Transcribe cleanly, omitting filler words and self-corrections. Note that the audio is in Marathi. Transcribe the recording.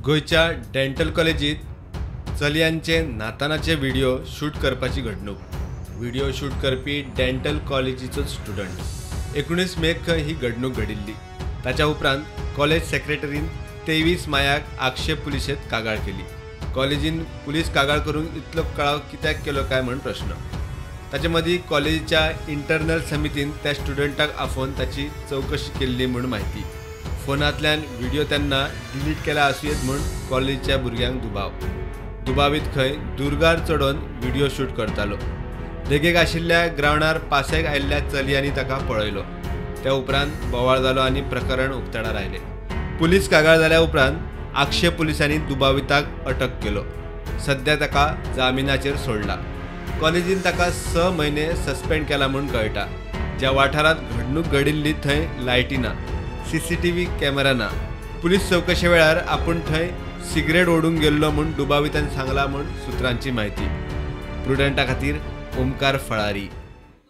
गोयच्या डेंटल कॉलेजीत चलयांचे नातानाचे व्हिडिओ शूट करपाची घडणूक। व्हिडिओ शूट करपी डेंटल कॉलेजीचो स्टुडंट 19 मेक ही घडणूक घडिल्ली। ताच्या उपरांत कॉलेज सेक्रेटरीन 23 मायाक आक्षेप पुलिशेंत कागाळ केली। कॉलेजीन पुलीस कागाळ करूंक इतलो कळाव कित्याक केलो काय म्हण प्रश्न। ताचे मदीं कॉलेजीच्या इंटरनल समितीन त्या स्टुडंटाक आफोवन ताची चौकशी केल्ली म्हूण माहिती। फोनांतल्यान व्हिडिओ तेन्ना डिलीट केला आसुयेत म्हूण कॉलेजीच्या भुरग्यांक दुबावीत खंय दुर्गार चढोवन व्हिडिओ शूट करतालो। देगेक आशिल्ल्या ग्रावंडार पासेक आयिल्ल्या चलयांनी ताका पळयलो। त्या उपरांत बोवाळ जालो आनी प्रकरण उक्ताडार आयले। पुलीस कागाळ जाल्या उपरांत आक्षेप पुलिसांनी दुबाविताक अटक केलो। सध्या ताका जामिनाचेर सोडला। कॉलेजीन ताका 6 म्हयने सस्पेंड केला म्हूण कळटा। ज्या वाठारांत घडणूक घडिल्ली थंय लायटी ना, CCTV कॅमेरा ना। पुलीस चौकशे वेळार आपूण थंय सिगरेट ओडूंक गेल्लो म्हूण दुबावितान सांगला म्हूण सुत्रांची माहिती। प्रुडंटा खातीर ओमकार फळारी।